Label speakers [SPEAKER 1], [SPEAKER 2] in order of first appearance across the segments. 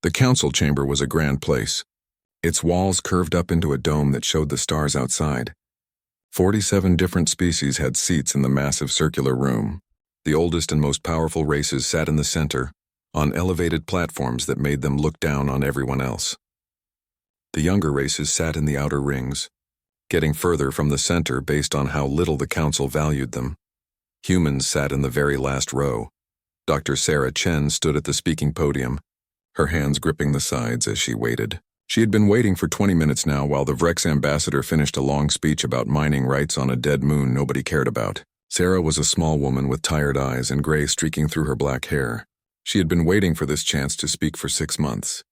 [SPEAKER 1] The council chamber was a grand place. Its walls curved up into a dome that showed the stars outside. 47 different species had seats in the massive circular room. The oldest and most powerful races sat in the center, on elevated platforms that made them look down on everyone else. The younger races sat in the outer rings, getting further from the center based on how little the council valued them. Humans sat in the very last row. Dr. Sarah Chen stood at the speaking podium, her hands gripping the sides as she waited. She had been waiting for 20 minutes now while the Vrex ambassador finished a long speech about mining rights on a dead moon nobody cared about. Sarah was a small woman with tired eyes and gray streaking through her black hair. She had been waiting for this chance to speak for 6 months.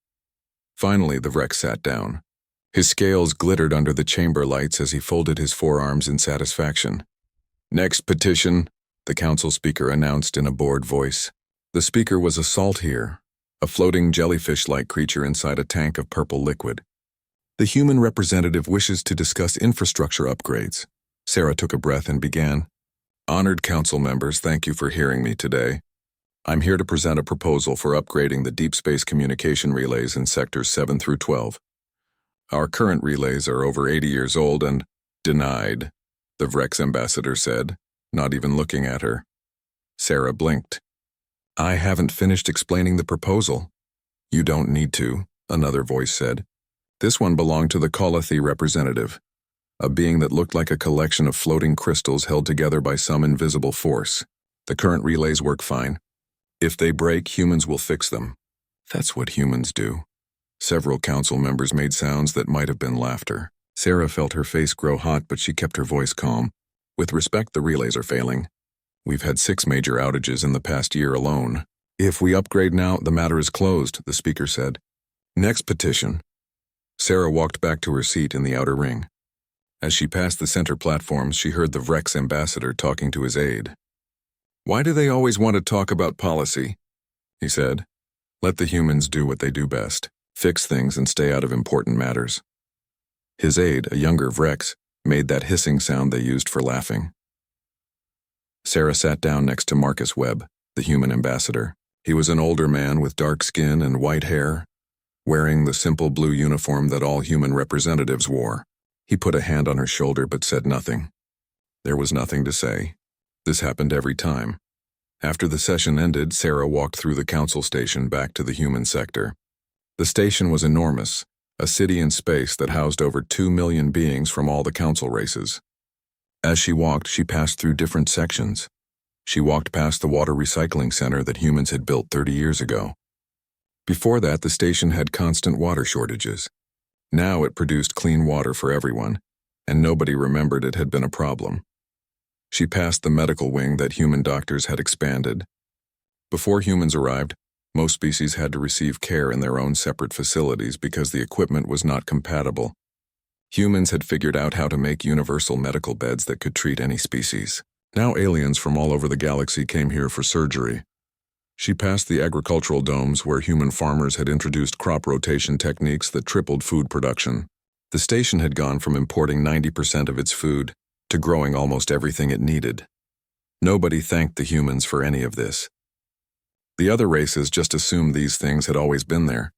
[SPEAKER 1] Finally, the Vrex sat down. His scales glittered under the chamber lights as he folded his forearms in satisfaction. "Next petition," the council speaker announced in a bored voice. The speaker was a Saltire, a floating jellyfish-like creature inside a tank of purple liquid. "The human representative wishes to discuss infrastructure upgrades." Sarah took a breath and began. "Honored council members, thank you for hearing me today. I'm here to present a proposal for upgrading the deep space communication relays in sectors 7 through 12. Our current relays are over 80 years old and denied," the Vrex ambassador said, not even looking at her. Sarah blinked. "I haven't finished explaining the proposal." "You don't need to," another voice said. This one belonged to the Calathi representative, a being that looked like a collection of floating crystals held together by some invisible force. "The current relays work fine. If they break, humans will fix them." "That's what humans do." Several council members made sounds that might have been laughter. Sarah felt her face grow hot, but she kept her voice calm. "With respect, the relays are failing. We've had 6 major outages in the past year alone. If we upgrade now, the matter is closed," the speaker said. "Next petition." Sarah walked back to her seat in the outer ring. As she passed the center platforms, she heard the Vrex ambassador talking to his aide. "Why do they always want to talk about policy?" he said. "Let the humans do what they do best. Fix things and stay out of important matters." His aide, a younger Vrex, made that hissing sound they used for laughing. Sarah sat down next to Marcus Webb, the human ambassador. He was an older man with dark skin and white hair, wearing the simple blue uniform that all human representatives wore. He put a hand on her shoulder but said nothing. There was nothing to say. This happened every time. After the session ended, Sarah walked through the council station back to the human sector. The station was enormous, a city in space that housed over 2 million beings from all the council races. As she walked, she passed through different sections. She walked past the water recycling center that humans had built 30 years ago. Before that, the station had constant water shortages. Now it produced clean water for everyone, and nobody remembered it had been a problem. She passed the medical wing that human doctors had expanded. Before humans arrived, most species had to receive care in their own separate facilities because the equipment was not compatible. Humans had figured out how to make universal medical beds that could treat any species. Now aliens from all over the galaxy came here for surgery. She passed the agricultural domes where human farmers had introduced crop rotation techniques that tripled food production. The station had gone from importing 90% of its food to growing almost everything it needed. Nobody thanked the humans for any of this. The other races just assumed these things had always been there.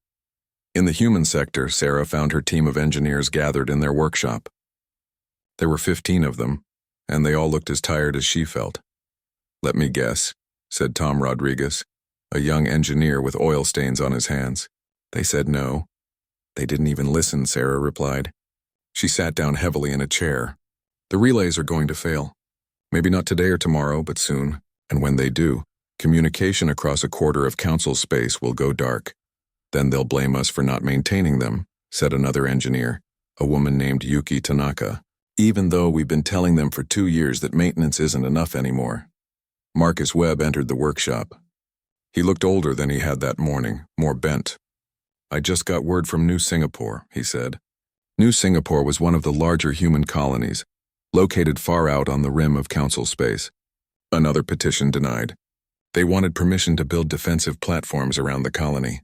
[SPEAKER 1] In the human sector, Sarah found her team of engineers gathered in their workshop. There were 15 of them, and they all looked as tired as she felt. "Let me guess," said Tom Rodriguez, a young engineer with oil stains on his hands. They said no. "They didn't even listen," Sarah replied. She sat down heavily in a chair. "The relays are going to fail. Maybe not today or tomorrow, but soon. And when they do, communication across a quarter of council space will go dark. Then they'll blame us for not maintaining them," said another engineer, a woman named Yuki Tanaka, "even though we've been telling them for 2 years that maintenance isn't enough anymore." Marcus Webb entered the workshop. He looked older than he had that morning, more bent. "I just got word from New Singapore," he said. New Singapore was one of the larger human colonies, located far out on the rim of council space. Another petition denied. They wanted permission to build defensive platforms around the colony.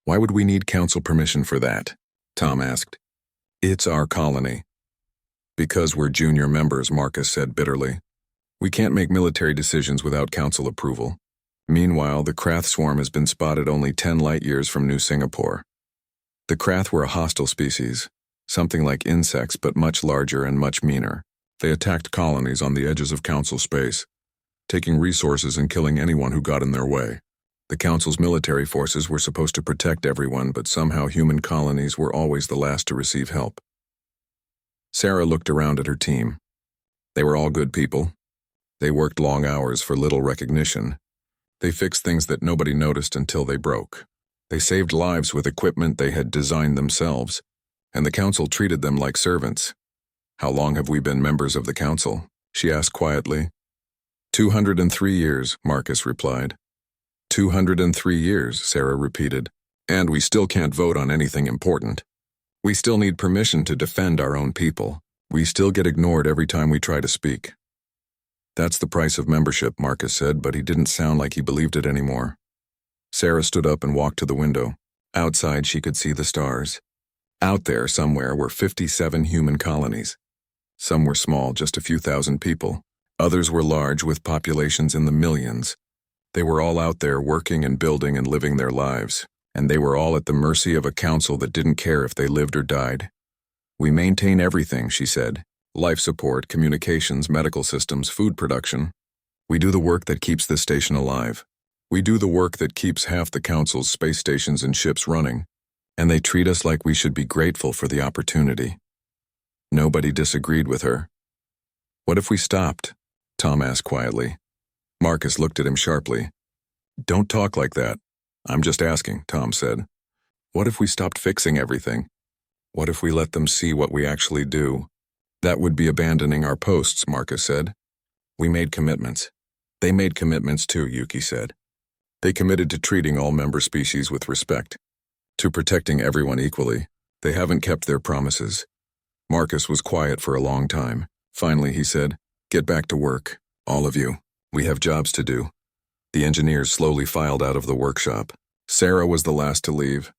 [SPEAKER 1] "Why would we need council permission for that?" Tom asked. "It's our colony." "Because we're junior members," Marcus said bitterly. "We can't make military decisions without council approval. Meanwhile, the Krath swarm has been spotted only 10 light-years from New Singapore. The Krath were a hostile species, something like insects but much larger and much meaner. They attacked colonies on the edges of Council space, taking resources and killing anyone who got in their way. The Council's military forces were supposed to protect everyone, but somehow human colonies were always the last to receive help. Sarah looked around at her team. They were all good people. They worked long hours for little recognition. They fixed things that nobody noticed until they broke. They saved lives with equipment they had designed themselves, and the Council treated them like servants. "How long have we been members of the Council?" she asked quietly. 203 years, Marcus replied. 203 years, Sarah repeated. "And we still can't vote on anything important. We still need permission to defend our own people. We still get ignored every time we try to speak." "That's the price of membership," Marcus said, but he didn't sound like he believed it anymore. Sarah stood up and walked to the window. Outside, she could see the stars. Out there, somewhere, were 57 human colonies. Some were small, just a few thousand people. Others were large, with populations in the millions. They were all out there working and building and living their lives, and they were all at the mercy of a council that didn't care if they lived or died. "We maintain everything," she said. "Life support, communications, medical systems, food production. We do the work that keeps this station alive. We do the work that keeps half the council's space stations and ships running, and they treat us like we should be grateful for the opportunity." Nobody disagreed with her. "What if we stopped?" Tom asked quietly. Marcus looked at him sharply. "Don't talk like that. I'm just asking," Tom said. "What if we stopped fixing everything? What if we let them see what we actually do?" "That would be abandoning our posts," Marcus said. "We made commitments." "They made commitments too," Yuki said. "They committed to treating all member species with respect, to protecting everyone equally. They haven't kept their promises." Marcus was quiet for a long time. Finally, he said, "Get back to work, all of you. We have jobs to do." The engineers slowly filed out of the workshop. Sarah was the last to leave.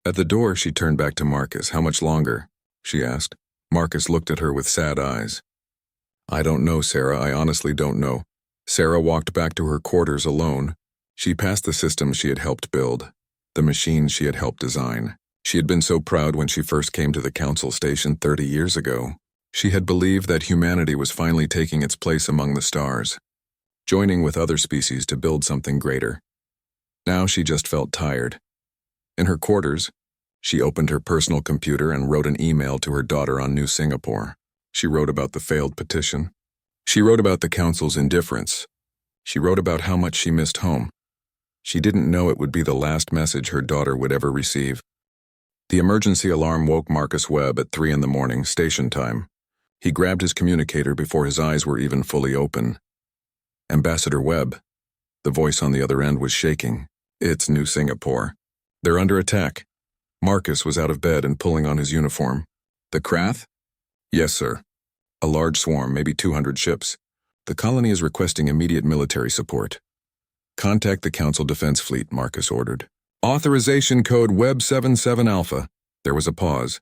[SPEAKER 1] At the door, she turned back to Marcus. "How much longer?" she asked. Marcus looked at her with sad eyes. "I don't know, Sarah. I honestly don't know." Sarah walked back to her quarters alone. She passed the systems she had helped build, the machines she had helped design. She had been so proud when she first came to the Council station 30 years ago. She had believed that humanity was finally taking its place among the stars, joining with other species to build something greater. Now she just felt tired. In her quarters, she opened her personal computer and wrote an email to her daughter on New Singapore. She wrote about the failed petition. She wrote about the Council's indifference. She wrote about how much she missed home. She didn't know it would be the last message her daughter would ever receive. The emergency alarm woke Marcus Webb at 3 a.m, station time. He grabbed his communicator before his eyes were even fully open. "Ambassador Webb." The voice on the other end was shaking. "It's New Singapore. They're under attack." Marcus was out of bed and pulling on his uniform. "The Krath?" "Yes, sir. A large swarm, maybe 200 ships. The colony is requesting immediate military support." "Contact the Council Defense Fleet," Marcus ordered. "Authorization code Web 77 Alpha." There was a pause.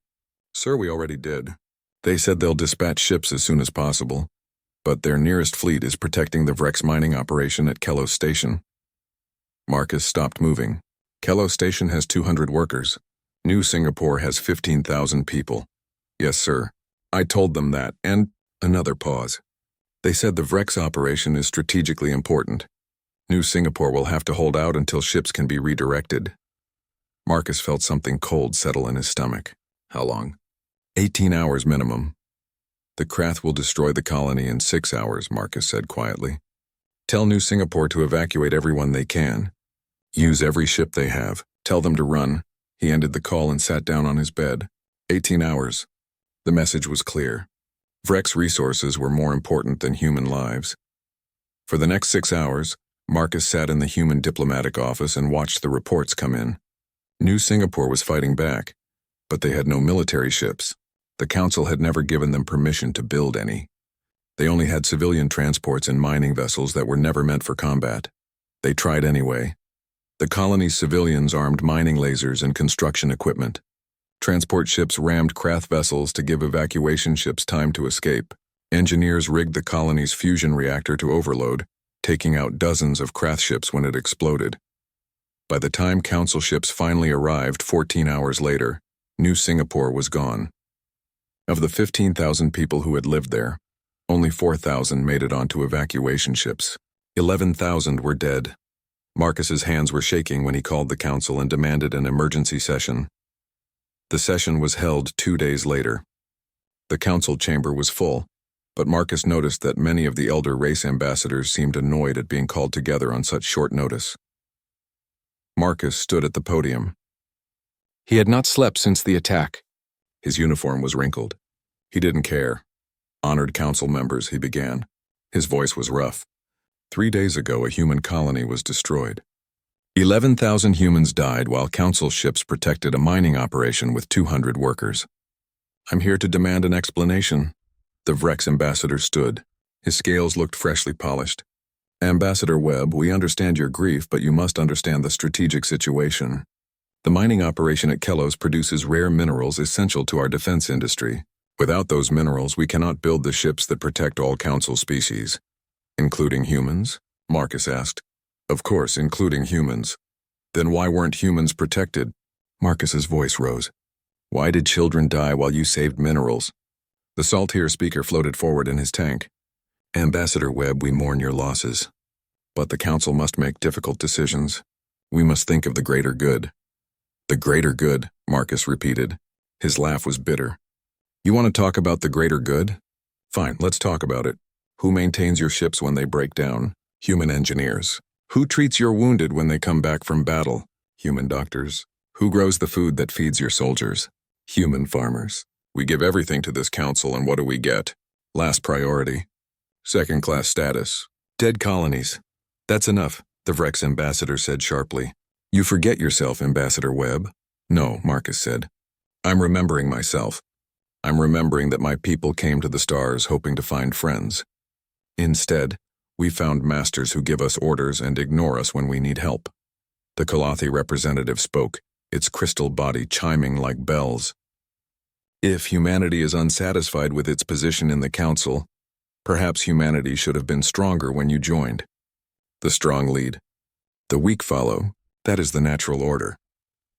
[SPEAKER 1] "Sir, we already did. They said they'll dispatch ships as soon as possible, but their nearest fleet is protecting the Vrex mining operation at Kello Station." Marcus stopped moving. "Kello Station has 200 workers. New Singapore has 15,000 people." "Yes, sir. I told them that," and another pause. "They said the Vrex operation is strategically important. New Singapore will have to hold out until ships can be redirected." Marcus felt something cold settle in his stomach. "How long?" 18 hours minimum. "The Krath will destroy the colony in 6 hours, Marcus said quietly. "Tell New Singapore to evacuate everyone they can. Use every ship they have. Tell them to run." He ended the call and sat down on his bed. 18 hours. The message was clear. Vrex resources were more important than human lives. For the next 6 hours, Marcus sat in the human diplomatic office and watched the reports come in. New Singapore was fighting back, but they had no military ships. The Council had never given them permission to build any. They only had civilian transports and mining vessels that were never meant for combat. They tried anyway. The colony's civilians armed mining lasers and construction equipment. Transport ships rammed Krath vessels to give evacuation ships time to escape. Engineers rigged the colony's fusion reactor to overload, taking out dozens of Krath ships when it exploded. By the time Council ships finally arrived 14 hours later, New Singapore was gone. Of the 15,000 people who had lived there, only 4,000 made it onto evacuation ships. 11,000 were dead. Marcus's hands were shaking when he called the council and demanded an emergency session. The session was held 2 days later. The council chamber was full, but Marcus noticed that many of the elder race ambassadors seemed annoyed at being called together on such short notice. Marcus stood at the podium. He had not slept since the attack. His uniform was wrinkled. He didn't care. Honored council members, he began. His voice was rough. 3 days ago, a human colony was destroyed. 11,000 humans died while council ships protected a mining operation with 200 workers. I'm here to demand an explanation. The Vrex ambassador stood. His scales looked freshly polished. Ambassador Webb, we understand your grief, but you must understand the strategic situation. The mining operation at Kellos produces rare minerals essential to our defense industry. Without those minerals, we cannot build the ships that protect all council species. Including humans? Marcus asked. Of course, including humans. Then why weren't humans protected? Marcus's voice rose. Why did children die while you saved minerals? The Saltier speaker floated forward in his tank. Ambassador Webb, we mourn your losses. But the council must make difficult decisions. We must think of the greater good. The greater good, Marcus repeated. His laugh was bitter. You want to talk about the greater good? Fine, let's talk about it. Who maintains your ships when they break down? Human engineers. Who treats your wounded when they come back from battle? Human doctors. Who grows the food that feeds your soldiers? Human farmers. We give everything to this council, and what do we get? Last priority. Second-class status. Dead colonies. That's enough, the Vrex ambassador said sharply. You forget yourself, Ambassador Webb. No, Marcus said. I'm remembering myself. I'm remembering that my people came to the stars hoping to find friends. Instead, we found masters who give us orders and ignore us when we need help. The Kalathi representative spoke, its crystal body chiming like bells. If humanity is unsatisfied with its position in the council, perhaps humanity should have been stronger when you joined. The strong lead. The weak follow. That is the natural order.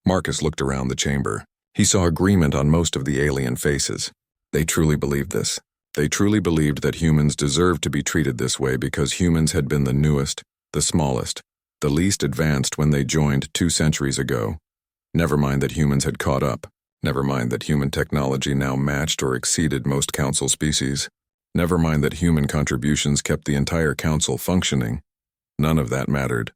[SPEAKER 1] Marcus looked around the chamber. He saw agreement on most of the alien faces. They truly believed this. They truly believed that humans deserved to be treated this way because humans had been the newest, the smallest, the least advanced when they joined 2 centuries ago. Never mind that humans had caught up. Never mind that human technology now matched or exceeded most council species. Never mind that human contributions kept the entire council functioning. None of that mattered.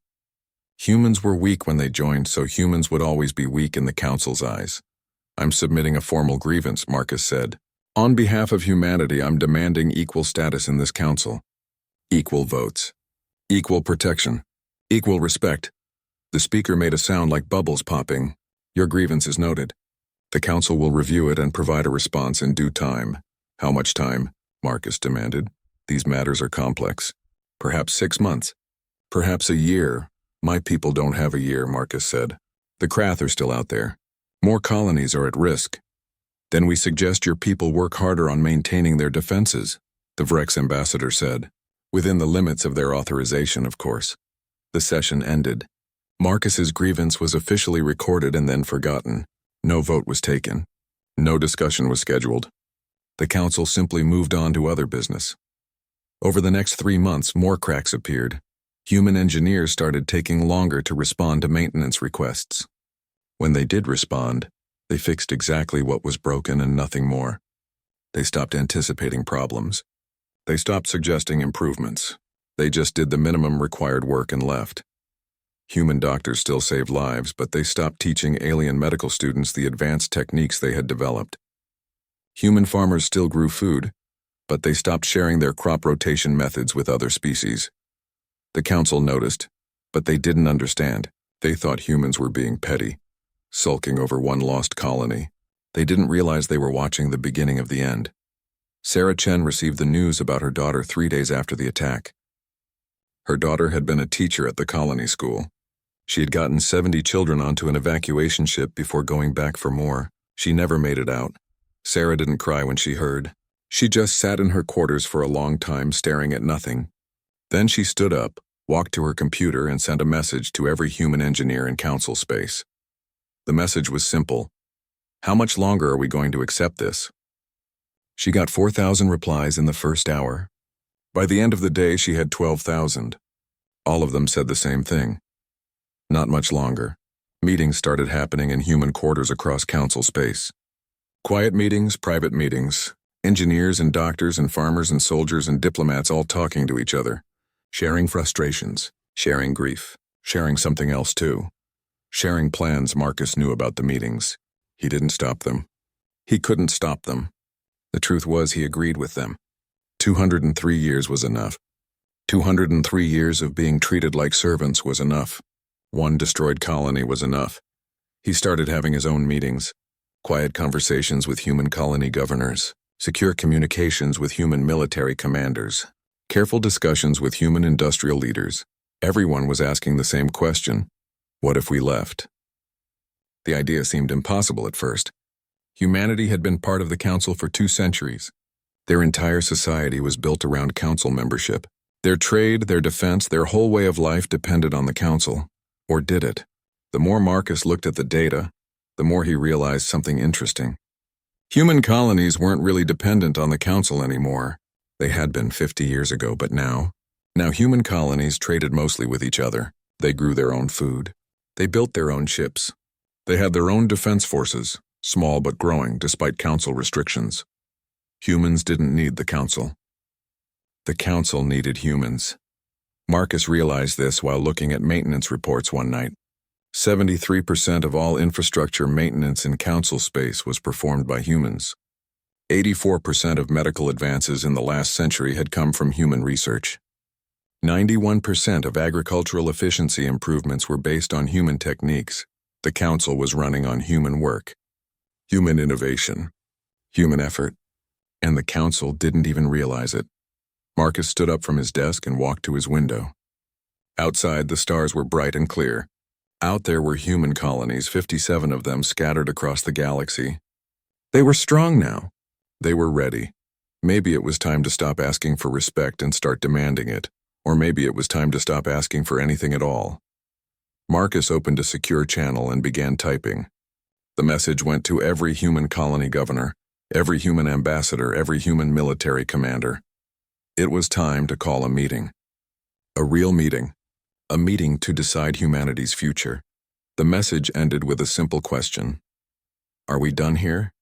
[SPEAKER 1] Humans were weak when they joined, so humans would always be weak in the council's eyes. I'm submitting a formal grievance, Marcus said. On behalf of humanity, I'm demanding equal status in this council. Equal votes. Equal protection. Equal respect. The speaker made a sound like bubbles popping. Your grievance is noted. The council will review it and provide a response in due time. How much time? Marcus demanded. These matters are complex. Perhaps 6 months. Perhaps a year. My people don't have a year, Marcus said. The Krath are still out there. More colonies are at risk. Then we suggest your people work harder on maintaining their defenses, the Vrex ambassador said. Within the limits of their authorization, of course. The session ended. Marcus's grievance was officially recorded and then forgotten. No vote was taken. No discussion was scheduled. The council simply moved on to other business. Over the next 3 months, more cracks appeared. Human engineers started taking longer to respond to maintenance requests. When they did respond, they fixed exactly what was broken and nothing more. They stopped anticipating problems. They stopped suggesting improvements. They just did the minimum required work and left. Human doctors still saved lives, but they stopped teaching alien medical students the advanced techniques they had developed. Human farmers still grew food, but they stopped sharing their crop rotation methods with other species. The council noticed, but they didn't understand. They thought humans were being petty, sulking over one lost colony. They didn't realize they were watching the beginning of the end. Sarah Chen received the news about her daughter 3 days after the attack. Her daughter had been a teacher at the colony school. She had gotten 70 children onto an evacuation ship before going back for more. She never made it out. Sarah didn't cry when she heard. She just sat in her quarters for a long time staring at nothing. Then she stood up, walked to her computer, and sent a message to every human engineer in council space. The message was simple. How much longer are we going to accept this? She got 4,000 replies in the first hour. By the end of the day, she had 12,000. All of them said the same thing. Not much longer. Meetings started happening in human quarters across council space. Quiet meetings, private meetings, engineers and doctors and farmers and soldiers and diplomats all talking to each other, sharing frustrations, sharing grief, sharing something else too. Sharing plans. Marcus knew about the meetings. He didn't stop them. He couldn't stop them. The truth was, he agreed with them. 203 years was enough. 203 years of being treated like servants was enough. One destroyed colony was enough. He started having his own meetings. Quiet conversations with human colony governors. Secure communications with human military commanders. Careful discussions with human industrial leaders. Everyone was asking the same question. What if we left? The idea seemed impossible at first. Humanity had been part of the council for 2 centuries. Their entire society was built around council membership. Their trade, their defense, their whole way of life depended on the council. Or did it? The more Marcus looked at the data, the more he realized something interesting. Human colonies weren't really dependent on the council anymore. They had been 50 years ago, but now human colonies traded mostly with each other. They grew their own food. They built their own ships. They had their own defense forces, small but growing despite council restrictions. Humans didn't need the council. The council needed humans. Marcus realized this while looking at maintenance reports one night. 73% of all infrastructure maintenance in council space was performed by humans. 84% of medical advances in the last century had come from human research. 91% of agricultural efficiency improvements were based on human techniques. The council was running on human work, human innovation, human effort, and the council didn't even realize it. Marcus stood up from his desk and walked to his window. Outside, the stars were bright and clear. Out there were human colonies, 57 of them scattered across the galaxy. They were strong now. They were ready. Maybe it was time to stop asking for respect and start demanding it. Or maybe it was time to stop asking for anything at all. Marcus opened a secure channel and began typing. The message went to every human colony governor, every human ambassador, every human military commander. It was time to call a meeting. A real meeting. A meeting to decide humanity's future. The message ended with a simple question. Are we done here?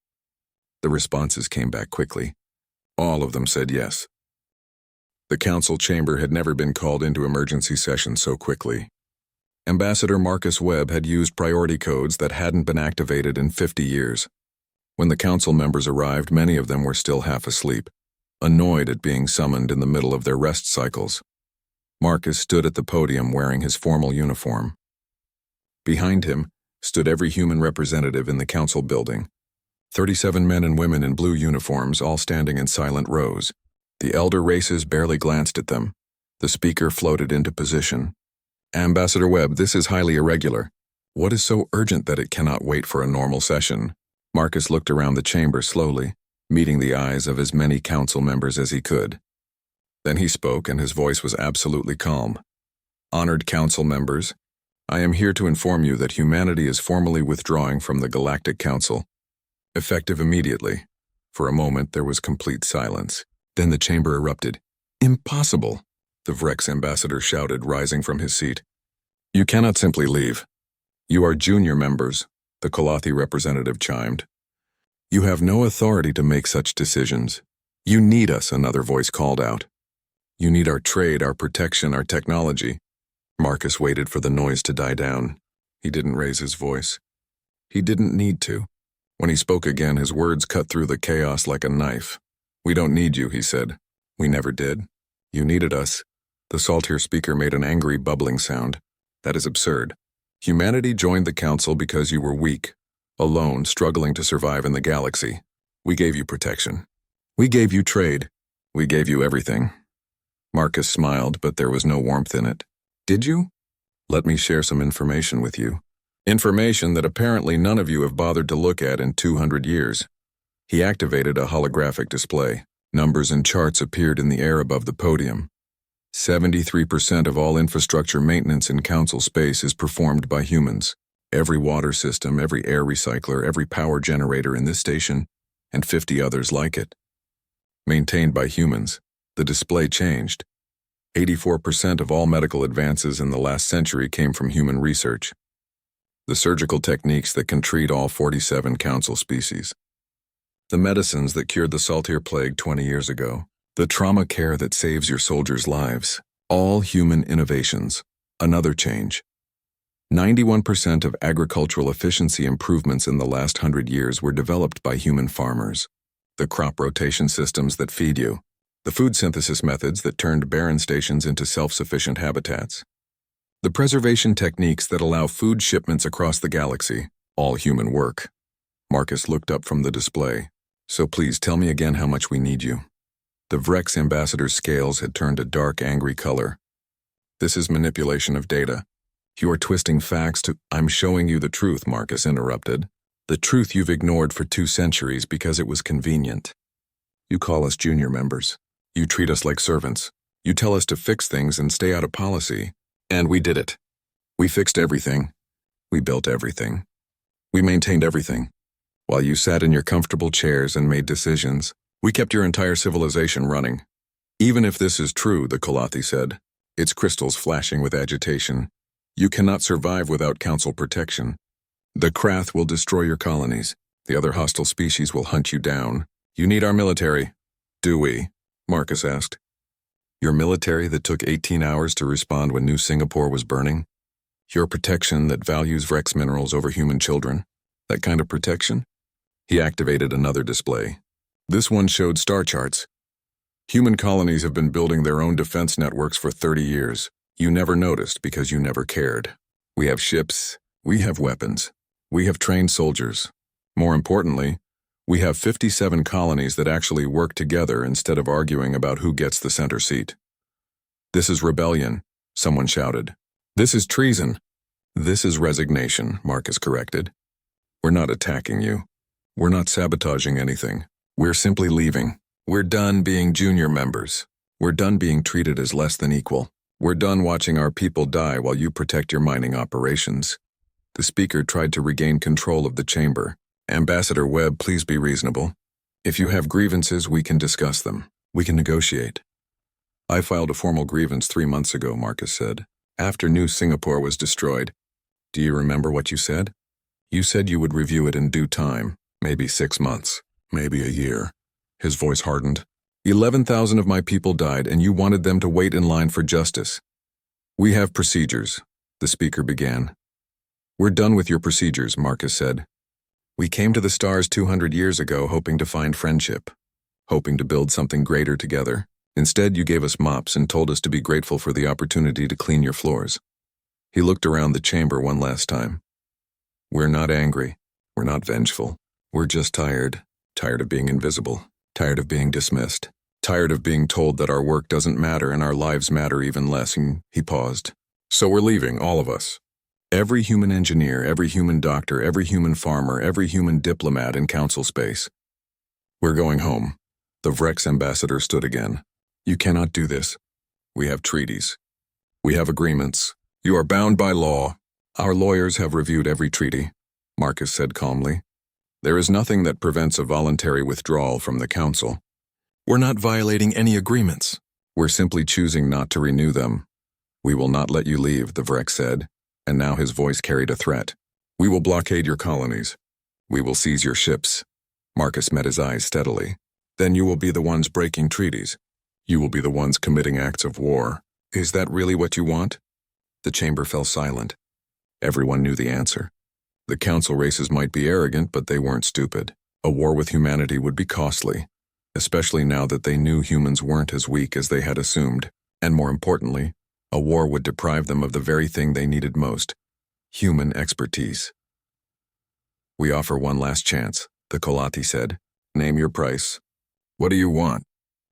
[SPEAKER 1] The responses came back quickly. All of them said yes. The council chamber had never been called into emergency session so quickly. Ambassador Marcus Webb had used priority codes that hadn't been activated in 50 years. When the council members arrived, many of them were still half asleep, annoyed at being summoned in the middle of their rest cycles. Marcus stood at the podium wearing his formal uniform. Behind him stood every human representative in the council building. 37 men and women in blue uniforms, all standing in silent rows. The elder races barely glanced at them. The speaker floated into position. Ambassador Webb, this is highly irregular. What is so urgent that it cannot wait for a normal session? Marcus looked around the chamber slowly, meeting the eyes of as many council members as he could. Then he spoke, and his voice was absolutely calm. Honored council members, I am here to inform you that humanity is formally withdrawing from the Galactic Council. Effective immediately. For a moment, there was complete silence. Then the chamber erupted. Impossible, the Vrex ambassador shouted, rising from his seat. You cannot simply leave. You are junior members, the Kalathi representative chimed. You have no authority to make such decisions. You need us, another voice called out. You need our trade, our protection, our technology. Marcus waited for the noise to die down. He didn't raise his voice. He didn't need to. When he spoke again, his words cut through the chaos like a knife. We don't need you, he said. We never did. You needed us. The Saltier speaker made an angry, bubbling sound. That is absurd. Humanity joined the council because you were weak, alone, struggling to survive in the galaxy. We gave you protection. We gave you trade. We gave you everything. Marcus smiled, but there was no warmth in it. Did you? Let me share some information with you. Information that apparently none of you have bothered to look at in 200 years. He activated a holographic display. Numbers and charts appeared in the air above the podium. 73% of all infrastructure maintenance in council space is performed by humans. Every water system, every air recycler, every power generator in this station, and 50 others like it. Maintained by humans. The display changed. 84% of all medical advances in the last century came from human research. The surgical techniques that can treat all 47 council species. The medicines that cured the Saltier plague 20 years ago. The trauma care that saves your soldiers' lives. All human innovations. Another change. 91% of agricultural efficiency improvements in the last 100 years were developed by human farmers. The crop rotation systems that feed you. The food synthesis methods that turned barren stations into self-sufficient habitats. The preservation techniques that allow food shipments across the galaxy. All human work. Marcus looked up from the display. So please tell me again how much we need you. The Vrex ambassador's scales had turned a dark, angry color. This is manipulation of data. You are twisting facts to— I'm showing you the truth, Marcus interrupted. The truth you've ignored for 2 centuries because it was convenient. You call us junior members. You treat us like servants. You tell us to fix things and stay out of policy. And we did it. We fixed everything. We built everything. We maintained everything. While you sat in your comfortable chairs and made decisions, we kept your entire civilization running. Even if this is true, the Kalathi said, its crystals flashing with agitation, you cannot survive without council protection. The Krath will destroy your colonies. The other hostile species will hunt you down. You need our military. Do we? Marcus asked. Your military that took 18 hours to respond when New Singapore was burning? Your protection that values Vrex minerals over human children? That kind of protection? He activated another display. This one showed star charts. Human colonies have been building their own defense networks for 30 years. You never noticed because you never cared. We have ships. We have weapons. We have trained soldiers. More importantly, we have 57 colonies that actually work together instead of arguing about who gets the center seat. This is rebellion, someone shouted. This is treason. This is resignation, Marcus corrected. We're not attacking you. We're not sabotaging anything. We're simply leaving. We're done being junior members. We're done being treated as less than equal. We're done watching our people die while you protect your mining operations. The speaker tried to regain control of the chamber. Ambassador Webb, please be reasonable. If you have grievances, we can discuss them. We can negotiate. I filed a formal grievance 3 months ago, Marcus said, after New Singapore was destroyed. Do you remember what you said? You said you would review it in due time, maybe 6 months. Maybe a year. His voice hardened. 11,000 of my people died, and you wanted them to wait in line for justice. We have procedures, the speaker began. We're done with your procedures, Marcus said. We came to the stars 200 years ago hoping to find friendship, hoping to build something greater together. Instead, you gave us mops and told us to be grateful for the opportunity to clean your floors. He looked around the chamber one last time. We're not angry. We're not vengeful. We're just tired. Tired of being invisible, tired of being dismissed, tired of being told that our work doesn't matter and our lives matter even less. And he paused. So we're leaving, all of us. Every human engineer, every human doctor, every human farmer, every human diplomat in council space. We're going home. The Vrex ambassador stood again. You cannot do this. We have treaties. We have agreements. You are bound by law. Our lawyers have reviewed every treaty, Marcus said calmly. There is nothing that prevents a voluntary withdrawal from the council. We're not violating any agreements. We're simply choosing not to renew them. We will not let you leave, the Vrex said, and now his voice carried a threat. We will blockade your colonies. We will seize your ships. Marcus met his eyes steadily. Then you will be the ones breaking treaties. You will be the ones committing acts of war. Is that really what you want? The chamber fell silent. Everyone knew the answer. The council races might be arrogant, but they weren't stupid. A war with humanity would be costly, especially now that they knew humans weren't as weak as they had assumed. And more importantly, a war would deprive them of the very thing they needed most, human expertise. We offer one last chance, the Kalathi said. Name your price. What do you want?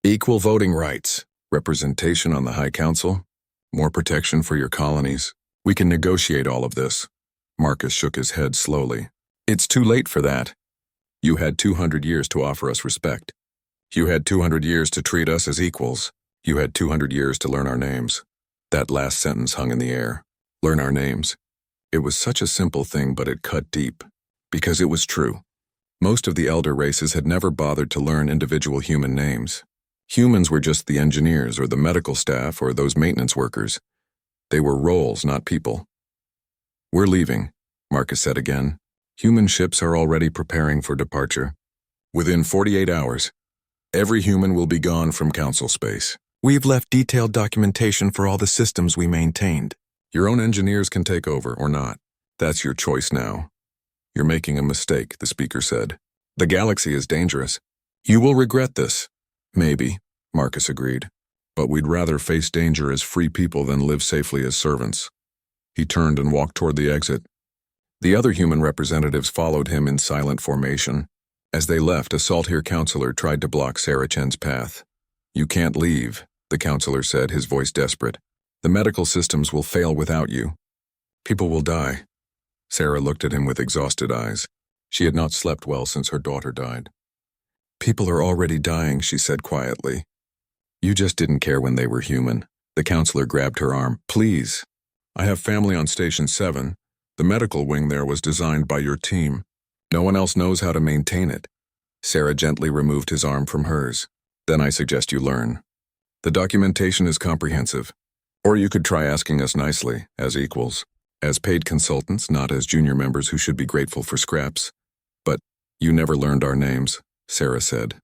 [SPEAKER 1] Equal voting rights, representation on the High Council, more protection for your colonies. We can negotiate all of this. Marcus shook his head slowly. It's too late for that. You had 200 years to offer us respect. You had 200 years to treat us as equals. You had 200 years to learn our names. That last sentence hung in the air. Learn our names. It was such a simple thing, but it cut deep. Because it was true. Most of the elder races had never bothered to learn individual human names. Humans were just the engineers or the medical staff or those maintenance workers. They were roles, not people. We're leaving, Marcus said again. Human ships are already preparing for departure. Within 48 hours, every human will be gone from Council space. We've left detailed documentation for all the systems we maintained. Your own engineers can take over or not. That's your choice now. You're making a mistake, the speaker said. The galaxy is dangerous. You will regret this. Maybe, Marcus agreed. But we'd rather face danger as free people than live safely as servants. He turned and walked toward the exit. The other human representatives followed him in silent formation. As they left, a Saltire counselor tried to block Sarah Chen's path. You can't leave, the counselor said, his voice desperate. The medical systems will fail without you. People will die. Sarah looked at him with exhausted eyes. She had not slept well since her daughter died. People are already dying, she said quietly. You just didn't care when they were human. The counselor grabbed her arm. Please. I have family on Station 7. The medical wing there was designed by your team. No one else knows how to maintain it. Sarah gently removed his arm from hers. Then I suggest you learn. The documentation is comprehensive. Or you could try asking us nicely, as equals. As paid consultants, not as junior members who should be grateful for scraps. But you never learned our names, Sarah said.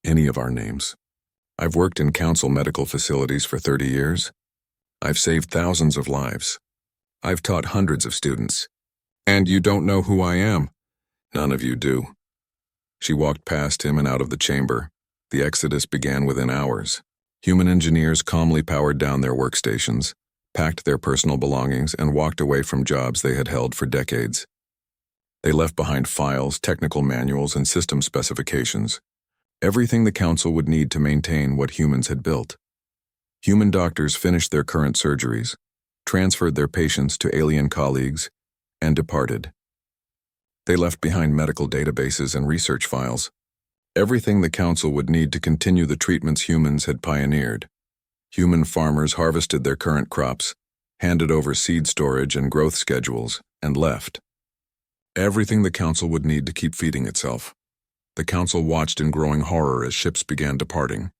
[SPEAKER 1] Any of our names. I've worked in council medical facilities for 30 years. I've saved thousands of lives. I've taught hundreds of students. And you don't know who I am? None of you do. She walked past him and out of the chamber. The exodus began within hours. Human engineers calmly powered down their workstations, packed their personal belongings, and walked away from jobs they had held for decades. They left behind files, technical manuals, and system specifications. Everything the council would need to maintain what humans had built. Human doctors finished their current surgeries, transferred their patients to alien colleagues, and departed. They left behind medical databases and research files. Everything the council would need to continue the treatments humans had pioneered. Human farmers harvested their current crops, handed over seed storage and growth schedules, and left. Everything the council would need to keep feeding itself. The council watched in growing horror as ships began departing.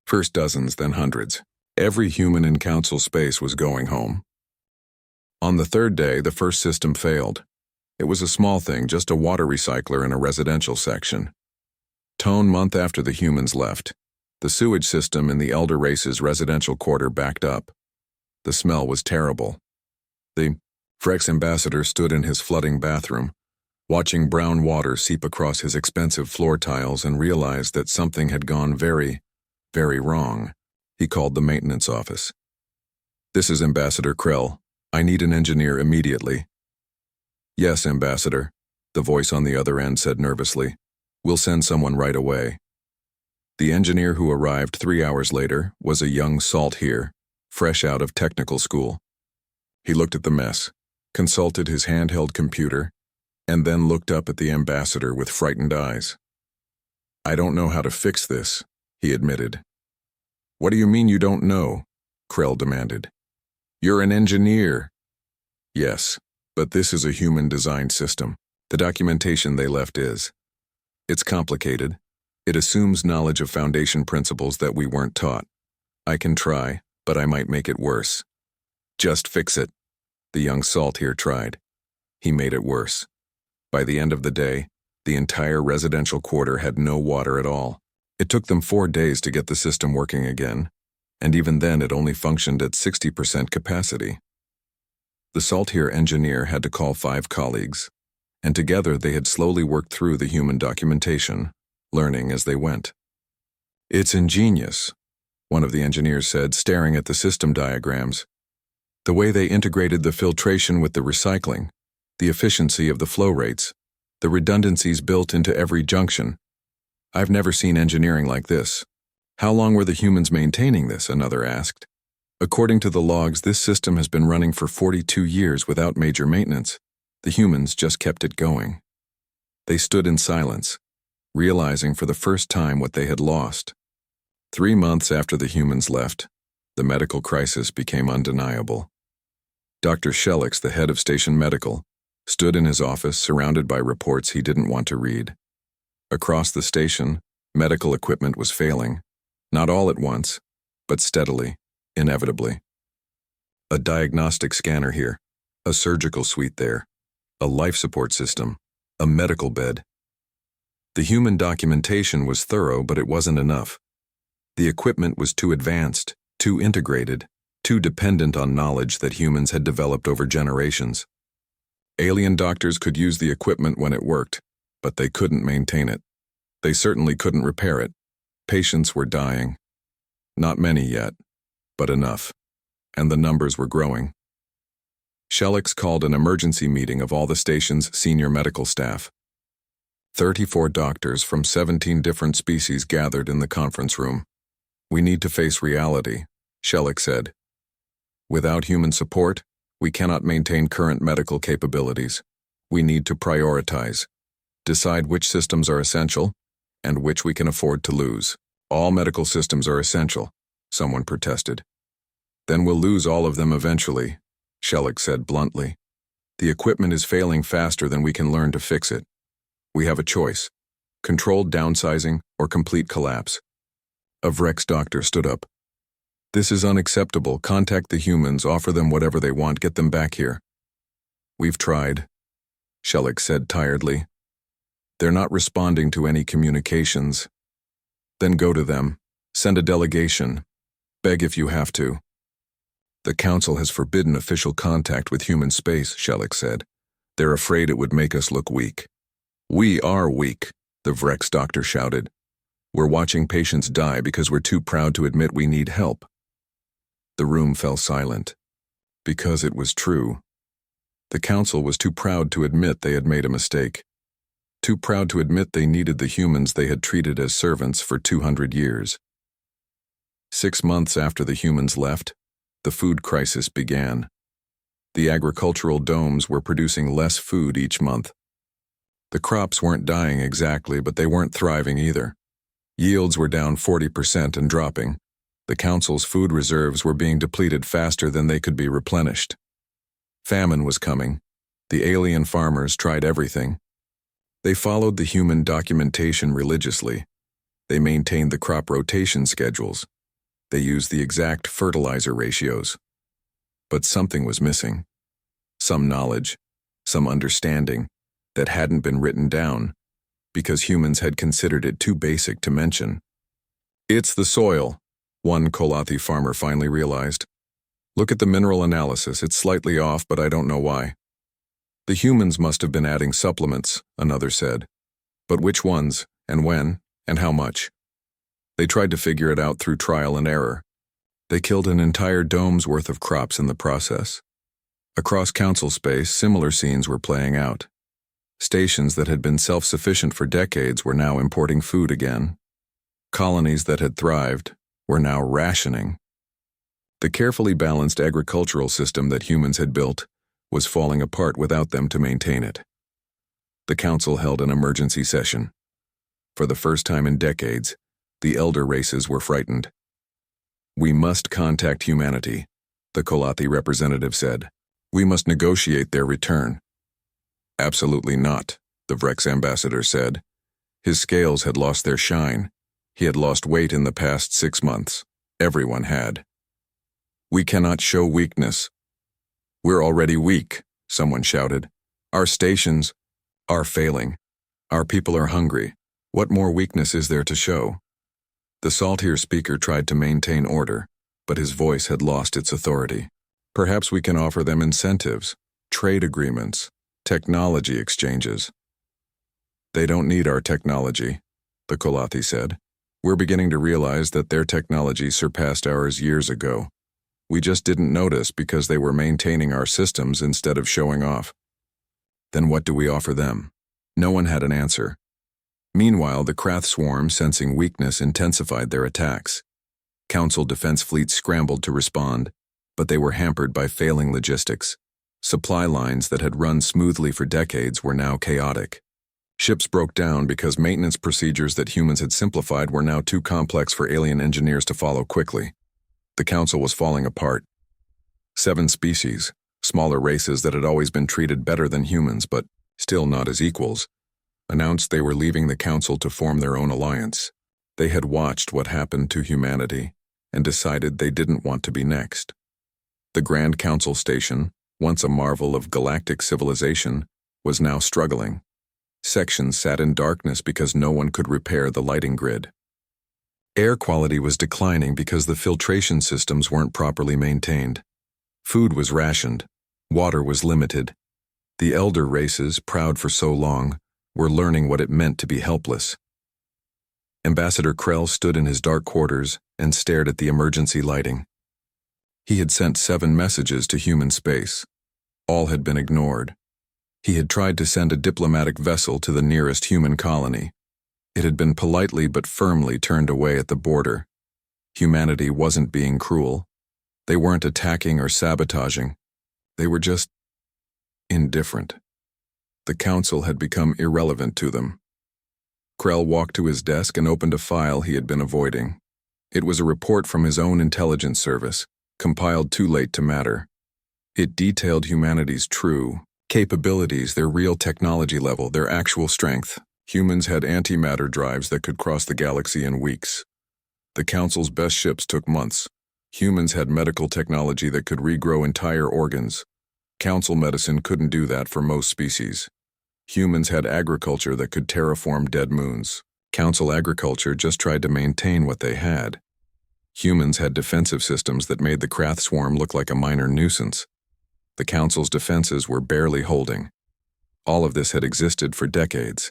[SPEAKER 1] First dozens, then hundreds. Every human in council space was going home. On the third day, the first system failed. It was a small thing, just a water recycler in a residential section. Tone month after the humans left. The sewage system in the elder race's residential quarter backed up. The smell was terrible. The Frex ambassador stood in his flooding bathroom, watching brown water seep across his expensive floor tiles, and realized that something had gone very, very wrong. He called the maintenance office. This is Ambassador Krell. I need an engineer immediately. Yes, Ambassador, the voice on the other end said nervously. We'll send someone right away. The engineer who arrived 3 hours later was a young Saltire, fresh out of technical school. He looked at the mess, consulted his handheld computer, and then looked up at the ambassador with frightened eyes. I don't know how to fix this, he admitted. What do you mean you don't know? Krell demanded. You're an engineer. Yes, but this is a human-designed system. The documentation they left is. It's complicated. It assumes knowledge of foundation principles that we weren't taught. I can try, but I might make it worse. Just fix it. The young Saltire tried. He made it worse. By the end of the day, the entire residential quarter had no water at all. It took them 4 days to get the system working again, and even then it only functioned at 60% capacity. The Saltire engineer had to call 5 colleagues, and together they had slowly worked through the human documentation, learning as they went. It's ingenious, one of the engineers said, staring at the system diagrams. The way they integrated the filtration with the recycling, the efficiency of the flow rates, the redundancies built into every junction. I've never seen engineering like this. How long were the humans maintaining this? Another asked. According to the logs, this system has been running for 42 years without major maintenance. The humans just kept it going. They stood in silence, realizing for the first time what they had lost. 3 months after the humans left, the medical crisis became undeniable. Dr. Shellix, the head of Station Medical, stood in his office surrounded by reports he didn't want to read. Across the station, medical equipment was failing, not all at once, but steadily, inevitably. A diagnostic scanner here, a surgical suite there, a life support system, a medical bed. The human documentation was thorough, but it wasn't enough. The equipment was too advanced, too integrated, too dependent on knowledge that humans had developed over generations. Alien doctors could use the equipment when it worked, but they couldn't maintain it. They certainly couldn't repair it. Patients were dying. Not many yet, but enough. And the numbers were growing. Shellix called an emergency meeting of all the station's senior medical staff. 34 doctors from 17 different species gathered in the conference room. "We need to face reality," Shellix said. "Without human support, we cannot maintain current medical capabilities. We need to prioritize, decide which systems are essential, and which we can afford to lose." "All medical systems are essential," someone protested. "Then we'll lose all of them eventually," Shellix said bluntly. "The equipment is failing faster than we can learn to fix it. We have a choice: controlled downsizing or complete collapse." A Vrex doctor stood up. "This is unacceptable. Contact the humans, offer them whatever they want, get them back here." "We've tried," Shellix said tiredly. "They're not responding to any communications." "Then go to them. Send a delegation. Beg if you have to." "The Council has forbidden official contact with human space," Shellix said. "They're afraid it would make us look weak." "We are weak," the Vrex doctor shouted. "We're watching patients die because we're too proud to admit we need help." The room fell silent. Because it was true. The Council was too proud to admit they had made a mistake. Too proud to admit they needed the humans they had treated as servants for 200 years. 6 months after the humans left, the food crisis began. The agricultural domes were producing less food each month. The crops weren't dying exactly, but they weren't thriving either. Yields were down 40% and dropping. The Council's food reserves were being depleted faster than they could be replenished. Famine was coming. The alien farmers tried everything. They followed the human documentation religiously. They maintained the crop rotation schedules. They used the exact fertilizer ratios. But something was missing. Some knowledge, some understanding that hadn't been written down because humans had considered it too basic to mention. "It's the soil," one Kolathi farmer finally realized. "Look at the mineral analysis. It's slightly off, but I don't know why." "The humans must have been adding supplements," another said. "But which ones, and when, and how much?" They tried to figure it out through trial and error. They killed an entire dome's worth of crops in the process. Across Council space, similar scenes were playing out. Stations that had been self-sufficient for decades were now importing food again. Colonies that had thrived were now rationing. The carefully balanced agricultural system that humans had built was falling apart without them to maintain it. The Council held an emergency session. For the first time in decades, the elder races were frightened. "We must contact humanity," the Kolathi representative said. "We must negotiate their return." "Absolutely not," the Vrex ambassador said. His scales had lost their shine. He had lost weight in the past 6 months. Everyone had. "We cannot show weakness." "We're already weak," someone shouted. "Our stations are failing. Our people are hungry. What more weakness is there to show?" The Saltier speaker tried to maintain order, but his voice had lost its authority. "Perhaps we can offer them incentives, trade agreements, technology exchanges." "They don't need our technology," the Kolathi said. "We're beginning to realize that their technology surpassed ours years ago. We just didn't notice because they were maintaining our systems instead of showing off." "Then what do we offer them?" No one had an answer. Meanwhile, the Krath swarm, sensing weakness, intensified their attacks. Council defense fleets scrambled to respond, but they were hampered by failing logistics. Supply lines that had run smoothly for decades were now chaotic. Ships broke down because maintenance procedures that humans had simplified were now too complex for alien engineers to follow quickly. The council was falling apart. 7 species, smaller races that had always been treated better than humans but still not as equals, announced they were leaving the council to form their own alliance. They had watched what happened to humanity and decided they didn't want to be next. The Grand Council Station, once a marvel of galactic civilization, was now struggling. Sections sat in darkness because no one could repair the lighting grid. Air quality was declining because the filtration systems weren't properly maintained. Food was rationed. Water was limited. The elder races, proud for so long, were learning what it meant to be helpless. Ambassador Krell stood in his dark quarters and stared at the emergency lighting. He had sent 7 messages to human space. All had been ignored. He had tried to send a diplomatic vessel to the nearest human colony. It had been politely but firmly turned away at the border. Humanity wasn't being cruel. They weren't attacking or sabotaging. They were just indifferent. The council had become irrelevant to them. Krell walked to his desk and opened a file he had been avoiding. It was a report from his own intelligence service, compiled too late to matter. It detailed humanity's true capabilities, their real technology level, their actual strength. Humans had antimatter drives that could cross the galaxy in weeks. The Council's best ships took months. Humans had medical technology that could regrow entire organs. Council medicine couldn't do that for most species. Humans had agriculture that could terraform dead moons. Council agriculture just tried to maintain what they had. Humans had defensive systems that made the Krath swarm look like a minor nuisance. The Council's defenses were barely holding. All of this had existed for decades.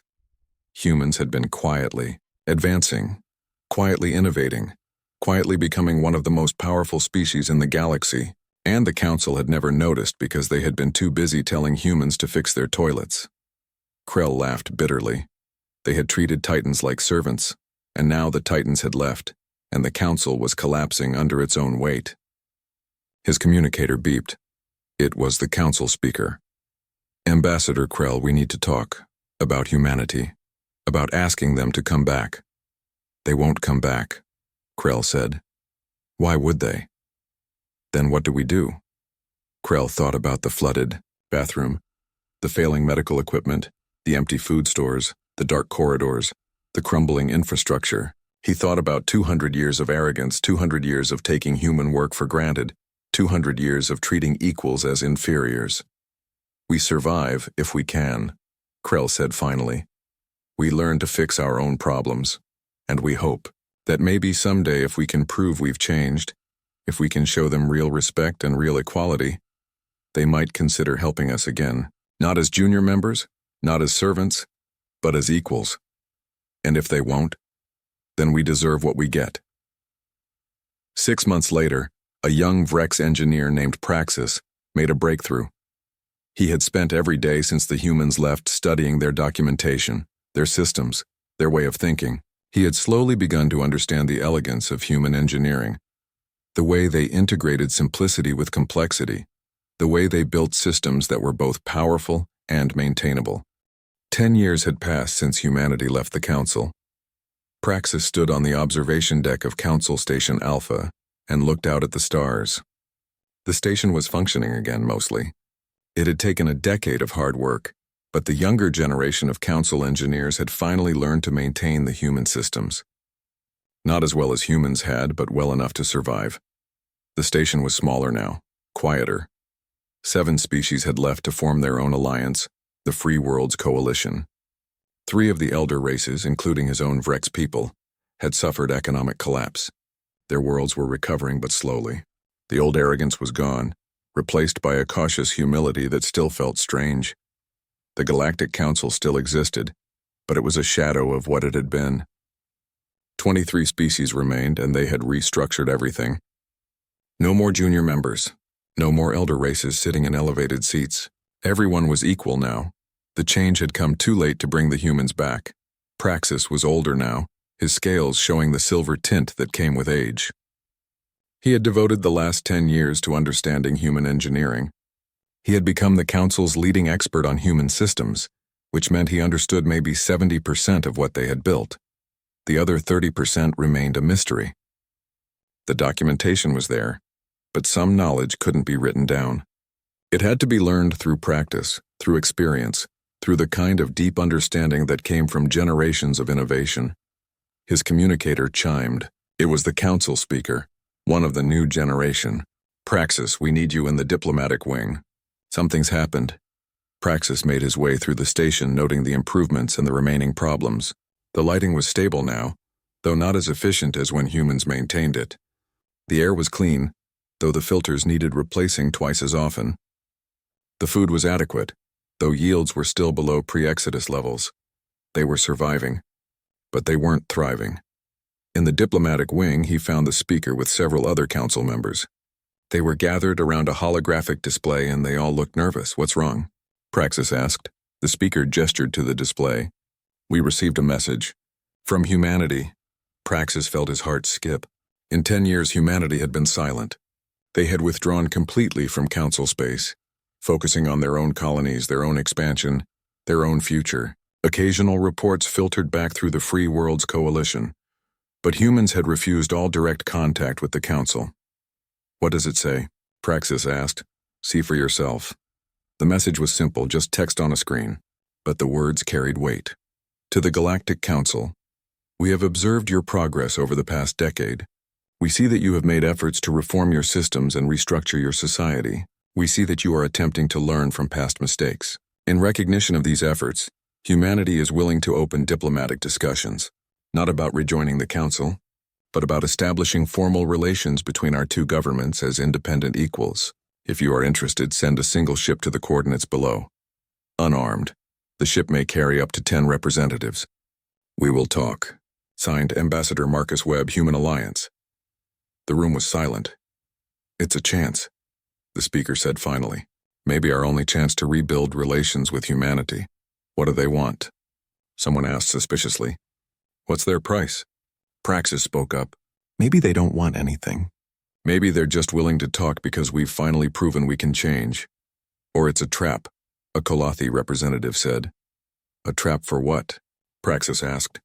[SPEAKER 1] Humans had been quietly advancing, quietly innovating, quietly becoming one of the most powerful species in the galaxy, and the Council had never noticed because they had been too busy telling humans to fix their toilets. Krell laughed bitterly. They had treated Titans like servants, and now the Titans had left, and the Council was collapsing under its own weight. His communicator beeped. It was the Council speaker. Ambassador Krell, we need to talk about humanity, about asking them to come back. They won't come back, Krell said. Why would they? Then what do we do? Krell thought about the flooded bathroom, the failing medical equipment, the empty food stores, the dark corridors, the crumbling infrastructure. He thought about 200 years of arrogance, 200 years of taking human work for granted, 200 years of treating equals as inferiors. We survive if we can, Krell said finally. We learn to fix our own problems, and we hope that maybe someday if we can prove we've changed, if we can show them real respect and real equality, they might consider helping us again, not as junior members, not as servants, but as equals. And if they won't, then we deserve what we get. 6 months later, a young Vrex engineer named Praxis made a breakthrough. He had spent every day since the humans left studying their documentation, their systems, their way of thinking. He had slowly begun to understand the elegance of human engineering, the way they integrated simplicity with complexity, the way they built systems that were both powerful and maintainable. 10 years had passed since humanity left the Council. Praxis stood on the observation deck of Council Station Alpha and looked out at the stars. The station was functioning again, mostly. It had taken a decade of hard work, but the younger generation of Council engineers had finally learned to maintain the human systems. Not as well as humans had, but well enough to survive. The station was smaller now, quieter. 7 species had left to form their own alliance, the Free Worlds Coalition. 3 of the elder races, including his own Vrex people, had suffered economic collapse. Their worlds were recovering but slowly. The old arrogance was gone, replaced by a cautious humility that still felt strange. The Galactic Council still existed, but it was a shadow of what it had been. 23 species remained, and they had restructured everything. No more junior members. No more elder races sitting in elevated seats. Everyone was equal now. The change had come too late to bring the humans back. Praxis was older now, his scales showing the silver tint that came with age. He had devoted the last 10 years to understanding human engineering. He had become the Council's leading expert on human systems, which meant he understood maybe 70% of what they had built. The other 30% remained a mystery. The documentation was there, but some knowledge couldn't be written down. It had to be learned through practice, through experience, through the kind of deep understanding that came from generations of innovation. His communicator chimed. It was the council speaker, one of the new generation. "Praxis, we need you in the diplomatic wing. Something's happened." Praxis made his way through the station, noting the improvements and the remaining problems. The lighting was stable now, though not as efficient as when humans maintained it. The air was clean, though the filters needed replacing twice as often. The food was adequate, though yields were still below pre-Exodus levels. They were surviving, but they weren't thriving. In the diplomatic wing, he found the speaker with several other council members. They were gathered around a holographic display and they all looked nervous. "What's wrong?" Praxis asked. The speaker gestured to the display. "We received a message. From humanity." Praxis felt his heart skip. In 10 years, humanity had been silent. They had withdrawn completely from council space, focusing on their own colonies, their own expansion, their own future. Occasional reports filtered back through the Free Worlds Coalition, but humans had refused all direct contact with the council. "What does it say?" Praxis asked. "See for yourself." The message was simple, just text on a screen, but the words carried weight. To the Galactic Council, "We have observed your progress over the past decade. We see that you have made efforts to reform your systems and restructure your society. We see that you are attempting to learn from past mistakes. In recognition of these efforts, humanity is willing to open diplomatic discussions, not about rejoining the council, but about establishing formal relations between our two governments as independent equals. If you are interested, send a single ship to the coordinates below. Unarmed. The ship may carry up to 10 representatives. We will talk." Signed, Ambassador Marcus Webb, Human Alliance. The room was silent. "It's a chance," the speaker said finally. "Maybe our only chance to rebuild relations with humanity." "What do they want?" someone asked suspiciously. "What's their price?" Praxis spoke up. "Maybe they don't want anything. Maybe they're just willing to talk because we've finally proven we can change. Or it's a trap," a Kalathi representative said. "A trap for what?" Praxis asked.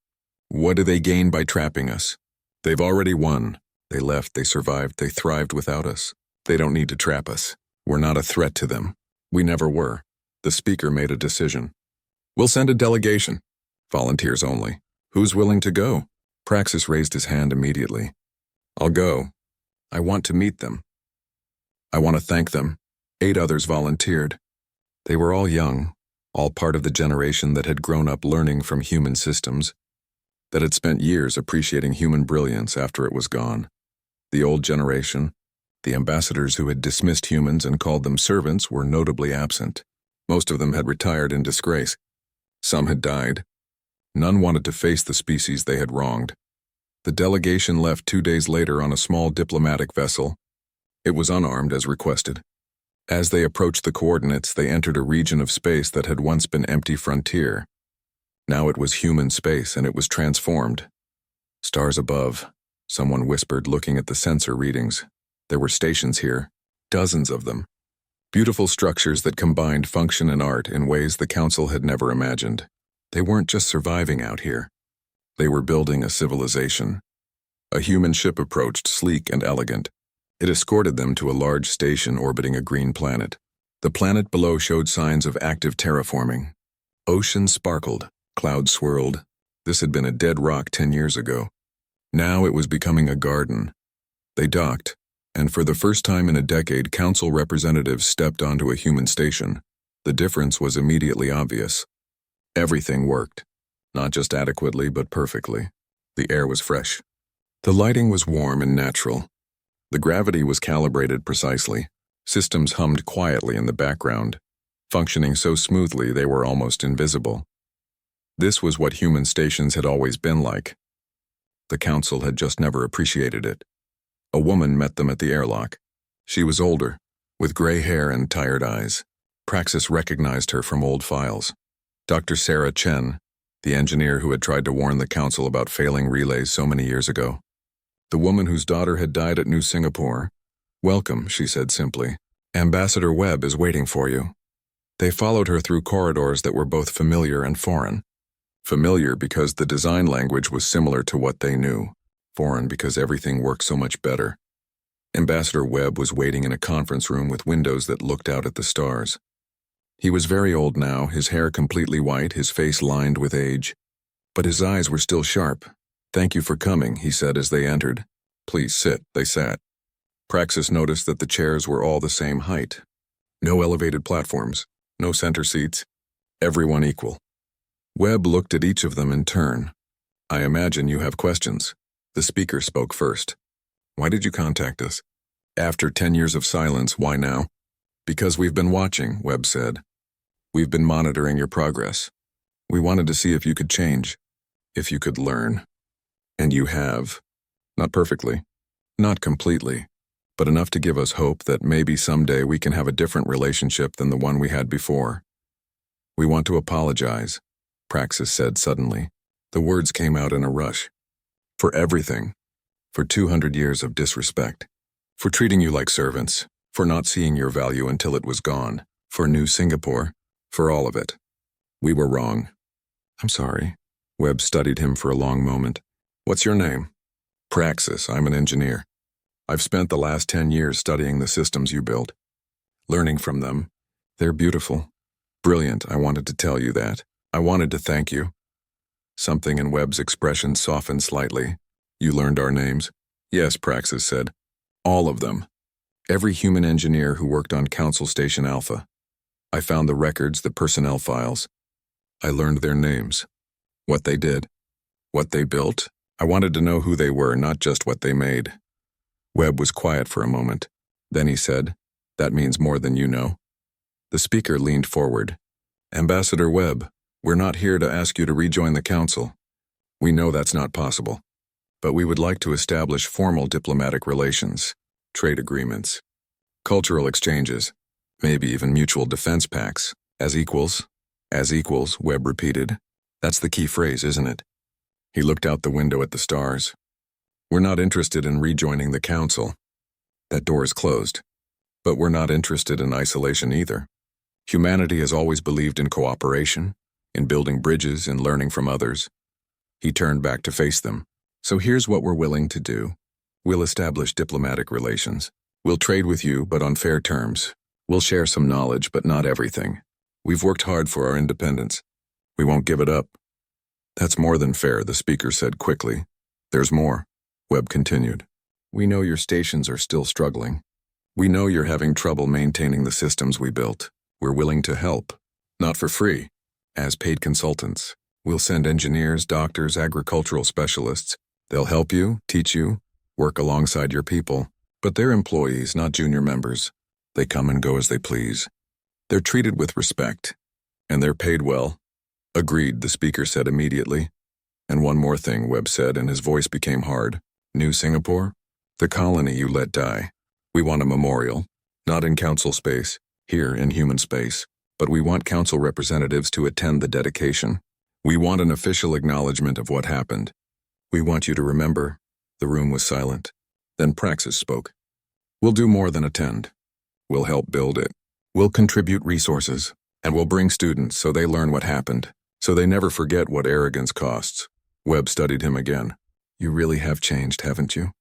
[SPEAKER 1] "What do they gain by trapping us? They've already won. They left, they survived, they thrived without us. They don't need to trap us. We're not a threat to them. We never were." The speaker made a decision. "We'll send a delegation. Volunteers only. Who's willing to go?" Praxis raised his hand immediately. "I'll go. I want to meet them. I want to thank them." 8 others volunteered. They were all young, all part of the generation that had grown up learning from human systems, that had spent years appreciating human brilliance after it was gone. The old generation, the ambassadors who had dismissed humans and called them servants, were notably absent. Most of them had retired in disgrace. Some had died. None wanted to face the species they had wronged. The delegation left 2 days later on a small diplomatic vessel. It was unarmed as requested. As they approached the coordinates, they entered a region of space that had once been empty frontier. Now it was human space, and it was transformed. "Stars above," someone whispered, looking at the sensor readings. There were stations here, dozens of them. Beautiful structures that combined function and art in ways the council had never imagined. They weren't just surviving out here. They were building a civilization. A human ship approached, sleek and elegant. It escorted them to a large station orbiting a green planet. The planet below showed signs of active terraforming. Oceans sparkled, clouds swirled. This had been a dead rock 10 years ago. Now it was becoming a garden. They docked, and for the first time in a decade, council representatives stepped onto a human station. The difference was immediately obvious. Everything worked. Not just adequately, but perfectly. The air was fresh. The lighting was warm and natural. The gravity was calibrated precisely. Systems hummed quietly in the background, functioning so smoothly they were almost invisible. This was what human stations had always been like. The council had just never appreciated it. A woman met them at the airlock. She was older, with gray hair and tired eyes. Praxis recognized her from old files. Dr. Sarah Chen, the engineer who had tried to warn the council about failing relays so many years ago. The woman whose daughter had died at New Singapore. "Welcome," she said simply. "Ambassador Webb is waiting for you." They followed her through corridors that were both familiar and foreign. Familiar because the design language was similar to what they knew. Foreign because everything worked so much better. Ambassador Webb was waiting in a conference room with windows that looked out at the stars. He was very old now, his hair completely white, his face lined with age. But his eyes were still sharp. "Thank you for coming," he said as they entered. "Please sit." They sat. Praxis noticed that the chairs were all the same height. No elevated platforms, no center seats, everyone equal. Webb looked at each of them in turn. "I imagine you have questions." The speaker spoke first. "Why did you contact us?" "After 10 years of silence, why now?" "Because we've been watching," Webb said. "We've been monitoring your progress. We wanted to see if you could change, if you could learn. And you have. Not perfectly, not completely, but enough to give us hope that maybe someday we can have a different relationship than the one we had before. We want to apologize," Praxis said suddenly. The words came out in a rush. "For everything. For 200 years of disrespect. For treating you like servants. For not seeing your value until it was gone. For New Singapore. For all of it. We were wrong." "I'm sorry." Webb studied him for a long moment. "What's your name?" "Praxis. I'm an engineer. I've spent the last 10 years studying the systems you built. Learning from them. They're beautiful. Brilliant. I wanted to tell you that. I wanted to thank you." Something in Webb's expression softened slightly. "You learned our names?" "Yes," Praxis said. "All of them. Every human engineer who worked on Council Station Alpha. I found the records, the personnel files. I learned their names. What they did. What they built. I wanted to know who they were, not just what they made." Webb was quiet for a moment. Then he said, "That means more than you know." The speaker leaned forward. "Ambassador Webb, we're not here to ask you to rejoin the Council. We know that's not possible. But we would like to establish formal diplomatic relations, trade agreements, cultural exchanges, maybe even mutual defense pacts, as equals." "As equals," Webb repeated. "That's the key phrase, isn't it?" He looked out the window at the stars. "We're not interested in rejoining the Council. That door is closed. But we're not interested in isolation either. Humanity has always believed in cooperation, in building bridges and learning from others." He turned back to face them. "So here's what we're willing to do. We'll establish diplomatic relations. We'll trade with you, but on fair terms. We'll share some knowledge, but not everything. We've worked hard for our independence. We won't give it up." "That's more than fair," the speaker said quickly. "There's more," Webb continued. "We know your stations are still struggling. We know you're having trouble maintaining the systems we built. We're willing to help. Not for free. As paid consultants. We'll send engineers, doctors, agricultural specialists. They'll help you, teach you, work alongside your people. But they're employees, not junior members. They come and go as they please. They're treated with respect. And they're paid well." "Agreed," the speaker said immediately. "And one more thing," Webb said, and his voice became hard. "New Singapore? The colony you let die. We want a memorial. Not in Council space, here in human space. But we want Council representatives to attend the dedication. We want an official acknowledgement of what happened. We want you to remember." The room was silent. Then Praxis spoke. "We'll do more than attend. We'll help build it. We'll contribute resources. And we'll bring students so they learn what happened. So they never forget what arrogance costs." Webb studied him again. "You really have changed, haven't you?"